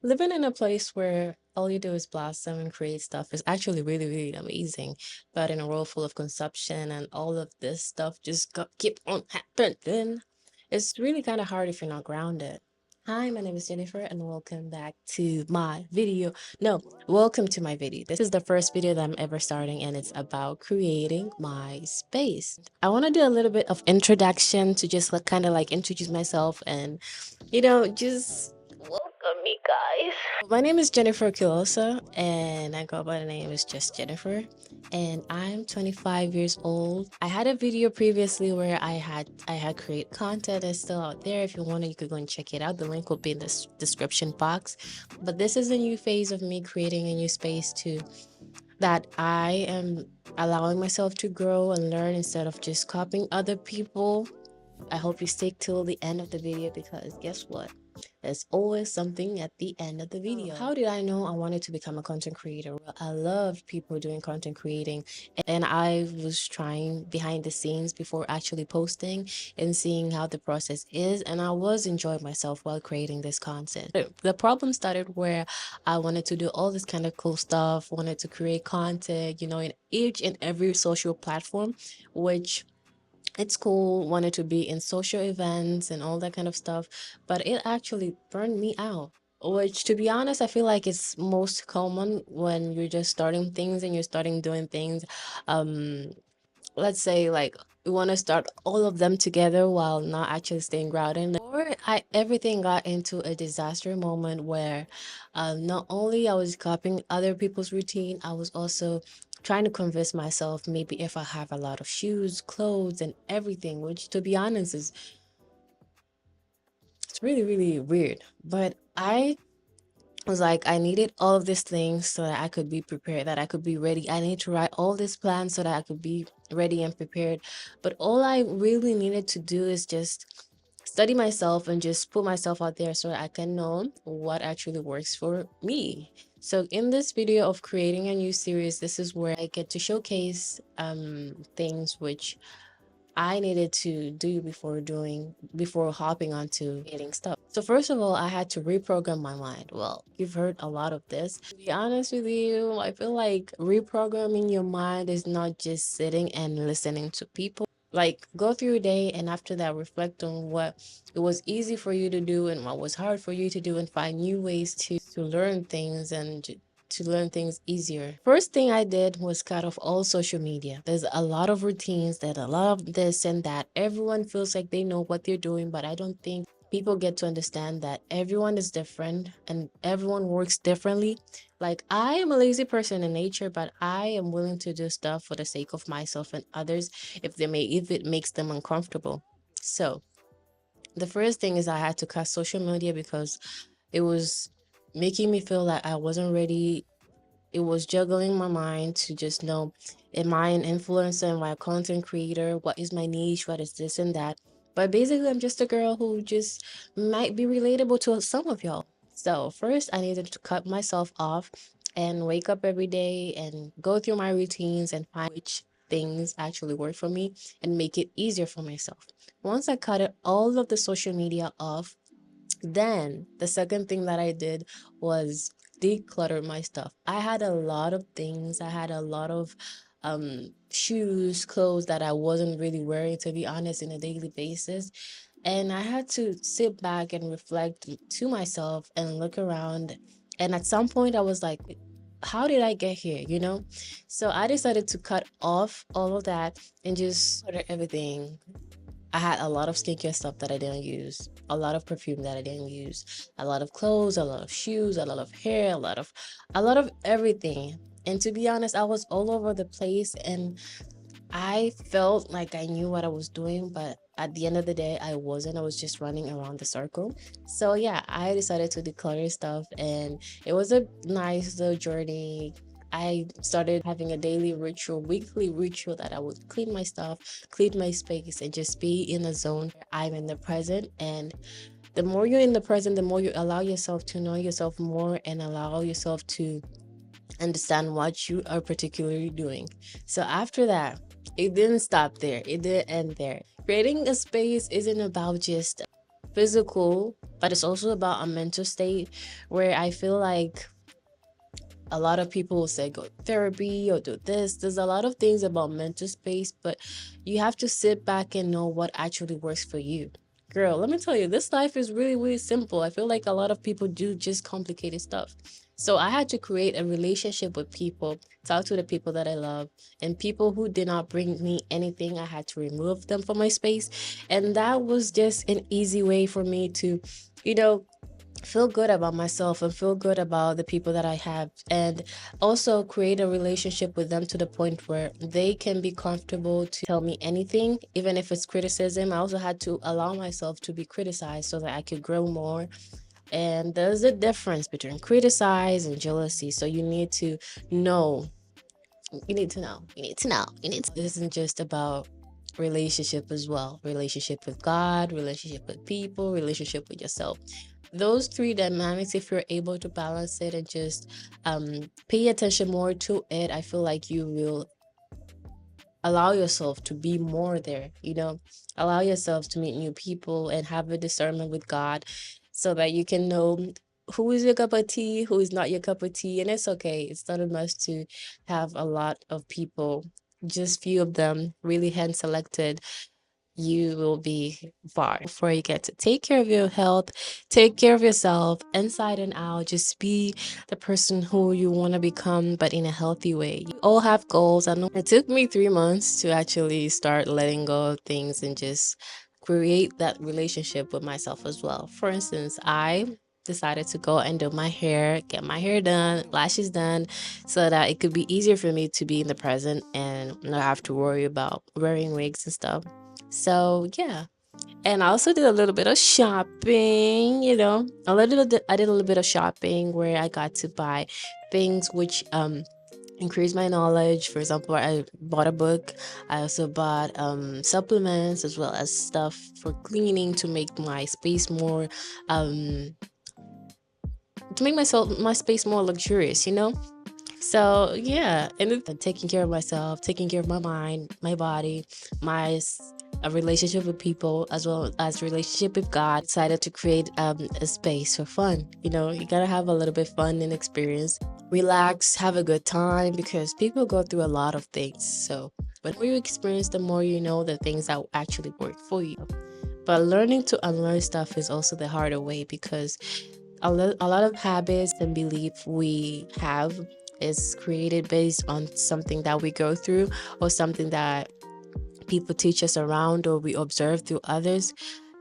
Living in a place where all you do is blossom and create stuff is actually really, really amazing. But in a world full of consumption and all of this stuff just keep on happening, it's really kind of hard if you're not grounded. Hi, my name is Jennifer, and welcome back to my video. No, welcome to my video. This is the first video that I'm ever starting, and it's about creating my space. I want to do a little bit of introduction to just kind of like introduce myself and, just welcome me, guys. My name is Jennifer Kilosa, and I go by the name is just Jennifer, and I'm 25 years old. I had a video previously where I had create content. It's still out there. If you want to, you could go and check it out. The link will be in the description box. But this is a new phase of me creating a new space too, that I am allowing myself to grow and learn instead of just copying other people. I hope you stick till the end of the video because guess what? There's always something at the end of the video. How did I know I wanted to become a content creator? Well, I loved people doing content creating, and I was trying behind the scenes before actually posting and seeing how the process is, and I was enjoying myself while creating this content. The problem started where I wanted to do all this kind of cool stuff, wanted to create content, in each and every social platform, which it's cool, wanted to be in social events and all that kind of stuff, but it actually burned me out. Which, to be honest, I feel like it's most common when you're just starting things and you're starting doing things. Um, let's say like we want to start all of them together while not actually staying grounded. Or everything got into a disaster moment where not only I was copying other people's routine, I was also trying to convince myself maybe if I have a lot of shoes, clothes, and everything, which to be honest is it's really, really weird. But I was like, I needed all of these things so that I could be prepared, that I could be ready. I need to write all these plans so that I could be ready and prepared. But all I really needed to do is just study myself and just put myself out there so that I can know what actually works for me. So in this video of creating a new series, this is where I get to showcase things which I needed to do before hopping onto getting stuff. So first of all, I had to reprogram my mind. Well, you've heard a lot of this. To be honest with you, I feel like reprogramming your mind is not just sitting and listening to people. Like go through your day and after that reflect on what it was easy for you to do and what was hard for you to do and find new ways to learn things and to learn things easier. First thing I did was cut off all social media. There's a lot of routines, that a lot of this and that. Everyone feels like they know what they're doing, but I don't think people get to understand that everyone is different and everyone works differently. Like I am a lazy person in nature, but I am willing to do stuff for the sake of myself and others if it makes them uncomfortable. So the first thing is I had to cut social media because it was making me feel like I wasn't ready. It was juggling my mind to just know, am I an influencer? Am I a content creator? What is my niche? What is this and that? But basically, I'm just a girl who just might be relatable to some of y'all. So first, I needed to cut myself off and wake up every day and go through my routines and find which things actually work for me and make it easier for myself. Once I cut it, all of the social media off, then the second thing that I did was declutter my stuff. I had a lot of things. I had a lot of shoes, clothes that I wasn't really wearing, to be honest, in a daily basis. And I had to sit back and reflect to myself and look around. And at some point I was like, how did I get here? So I decided to cut off all of that and just order everything. I had a lot of skincare stuff that I didn't use, a lot of perfume that I didn't use, a lot of clothes, a lot of shoes, a lot of hair, a lot of everything. And to be honest, I was all over the place and I felt like I knew what I was doing, but at the end of the day, I wasn't. I was just running around the circle. So yeah, I decided to declutter stuff and it was a nice little journey. I started having a daily ritual, weekly ritual that I would clean my stuff, clean my space, and just be in a zone where I'm in the present. And the more you're in the present, the more you allow yourself to know yourself more and allow yourself to understand what you are particularly doing. So after that, it didn't stop there. It didn't end there. Creating a space isn't about just physical, but it's also about a mental state where I feel like a lot of people will say go to therapy or do this. There's a lot of things about mental space, but you have to sit back and know what actually works for you. Girl, let me tell you, this life is really, really simple. I feel like a lot of people do just complicated stuff. So I had to create a relationship with people, talk to the people that I love, and people who did not bring me anything, I had to remove them from my space. And that was just an easy way for me to, you know, feel good about myself and feel good about the people that I have, and also create a relationship with them to the point where they can be comfortable to tell me anything, even if it's criticism. I also had to allow myself to be criticized so that I could grow more. And there's a difference between criticize and jealousy. So you need to know, this isn't just about relationship as well. Relationship with God, relationship with people, relationship with yourself. Those three dynamics, if you're able to balance it and just pay attention more to it, I feel like you will allow yourself to be more there, allow yourself to meet new people and have a discernment with God so that you can know who is your cup of tea, who is not your cup of tea. And it's okay. It's not a must to have a lot of people, just few of them really hand selected. You will be far before you get to take care of your health, take care of yourself inside and out. Just be the person who you want to become, but in a healthy way. You all have goals. I know it took me 3 months to actually start letting go of things and just create that relationship with myself as well. For instance, I decided to go and do my hair, get my hair done, lashes done, so that it could be easier for me to be in the present and not have to worry about wearing wigs and stuff. So yeah. And I also did a little bit of shopping, I did a little bit of shopping where I got to buy things which increase my knowledge. For example, I bought a book. I also bought supplements as well as stuff for cleaning to make my space more um my space more luxurious, So yeah, and taking care of myself, taking care of my mind, my body, a relationship with people as well as relationship with God. Decided to create a space for fun. You gotta have a little bit fun and experience, relax, have a good time because people go through a lot of things. So, but the more you experience, the more you know the things that actually work for you. But learning to unlearn stuff is also the harder way because a lot of habits and belief we have is created based on something that we go through or something that people teach us around or we observe through others.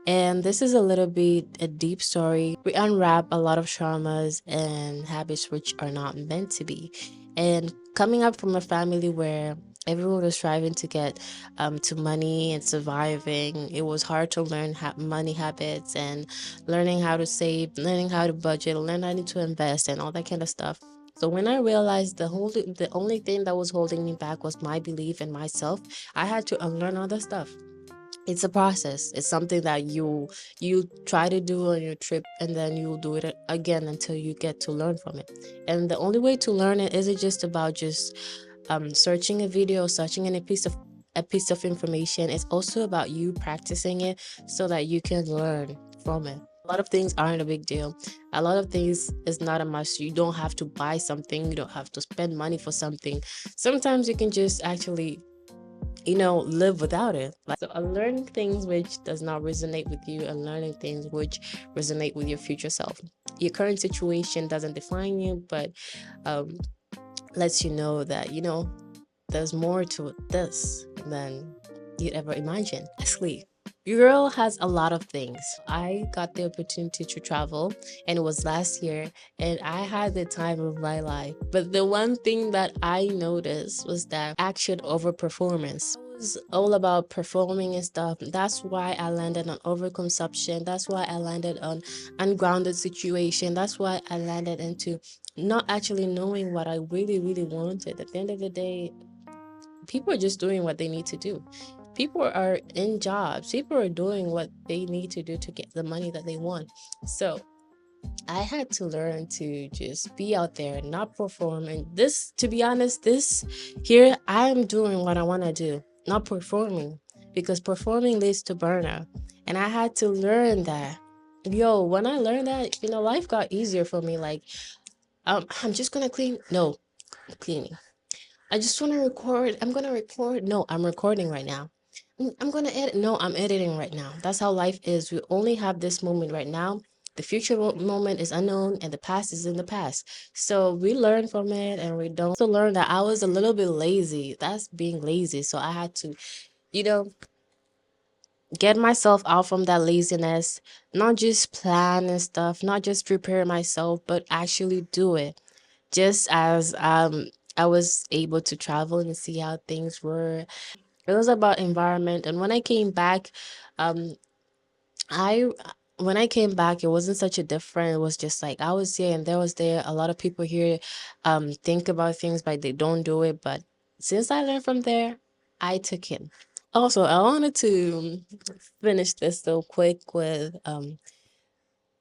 And this is a little bit a deep story. We unwrap a lot of traumas and habits which are not meant to be. And coming up from a family where everyone was striving to get to money and surviving, it was hard to learn money habits and learning how to save, learning how to budget, learn how to invest, and all that kind of stuff. So when I realized the only thing that was holding me back was my belief in myself, I had to unlearn all that stuff. It's a process. It's something that you try to do on your trip and then you'll do it again until you get to learn from it. And the only way to learn it isn't just about just searching a video, searching in a piece of information. It's also about you practicing it so that you can learn from it. A lot of things aren't a big deal. A lot of things is not a must. You don't have to buy something. You don't have to spend money for something. Sometimes you can just actually live without it. So unlearning things which does not resonate with you and learning things which resonate with your future self. Your current situation doesn't define you, but um, lets you know that, there's more to this than you'd ever imagine. Sleep. Your girl has a lot of things. I got the opportunity to travel, and it was last year, and I had the time of my life. But the one thing that I noticed was that action over performance. It was all about performing and stuff. That's why I landed on overconsumption. That's why I landed on ungrounded situation. That's why I landed into not actually knowing what I really, really wanted. At the end of the day, people are just doing what they need to do. People are in jobs. People are doing what they need to do to get the money that they want. So I had to learn to just be out there, not perform. And this, to be honest, this here, I'm doing what I want to do, not performing, because performing leads to burnout. And I had to learn that. Yo, when I learned that, life got easier for me. Like, I'm just gonna clean. No, cleaning. I just want to record. I'm gonna record. No, I'm recording right now. I'm gonna edit. No, I'm editing right now. That's how life is. We only have this moment right now. The future moment is unknown, and the past is in the past. So we learn from it, and we don't. Also learn that I was a little bit lazy. That's being lazy. So I had to, you know, get myself out from that laziness. Not just plan and stuff. Not just prepare myself, but actually do it. Just as I was able to travel and see how things were. It was about environment. And when I came back, um, I when I came back, it wasn't such a different. It was just like I was here and there was there. A lot of people here think about things, but they don't do it. But since I learned from there, I took it. Also, I wanted to finish this though quick with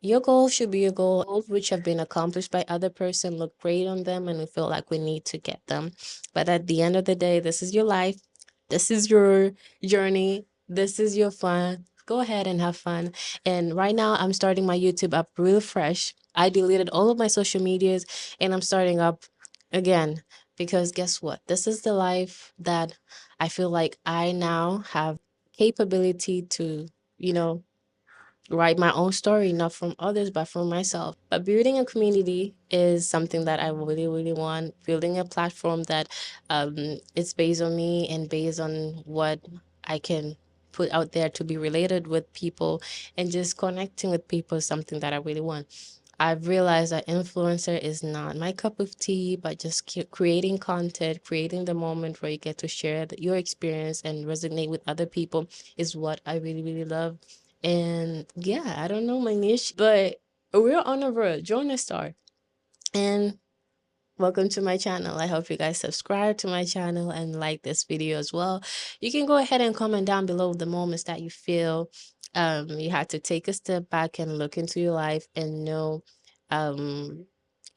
your goal should be your goals which have been accomplished by other person look great on them and we feel like we need to get them. But at the end of the day, this is your life. This is your journey. This is your fun. Go ahead and have fun. And right now I'm starting my YouTube up real fresh. I deleted all of my social medias and I'm starting up again because guess what? This is the life that I feel like I now have capability to, you know, write my own story, not from others, but from myself. But building a community is something that I really, really want. Building a platform that it's based on me and based on what I can put out there to be related with people and just connecting with people is something that I really want. I've realized that influencer is not my cup of tea, but just creating content, creating the moment where you get to share your experience and resonate with other people is what I really, really love. And yeah, I don't know my niche, but we're on a road. Join a star. And welcome to my channel. I hope you guys subscribe to my channel and like this video as well. You can go ahead and comment down below the moments that you feel you had to take a step back and look into your life and know um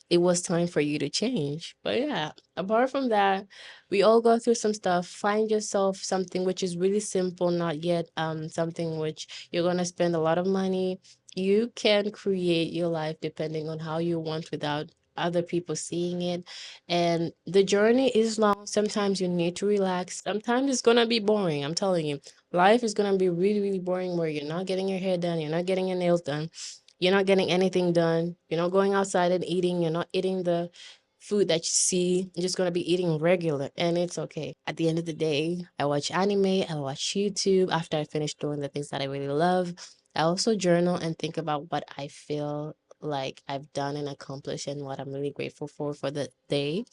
it was time for you to change. But yeah, apart from that, we all go through some stuff. Find yourself something which is really simple, not yet something which you're gonna spend a lot of money. You can create your life depending on how you want without other people seeing it. And the journey is long. Sometimes you need to relax. Sometimes it's gonna be boring. I'm telling you. Life is gonna be really, really boring where you're not getting your hair done, you're not getting your nails done, you're not getting anything done. You're not going outside and eating. You're not eating the food that you see. You're just going to be eating regular, and it's okay. At the end of the day, I watch anime, I watch YouTube after I finish doing the things that I really love. I also journal and think about what I feel like I've done and accomplished and what I'm really grateful for the day.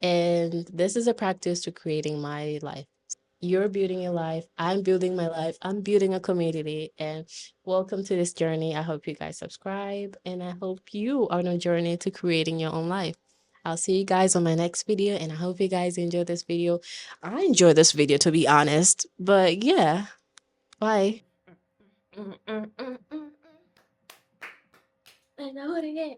And this is a practice to creating my life. You're building your life. I'm building my life. I'm building a community. And welcome to this journey. I hope you guys subscribe. And I hope you are on a journey to creating your own life. I'll see you guys on my next video. And I hope you guys enjoy this video. I enjoy this video, to be honest. But yeah, bye. I know it again.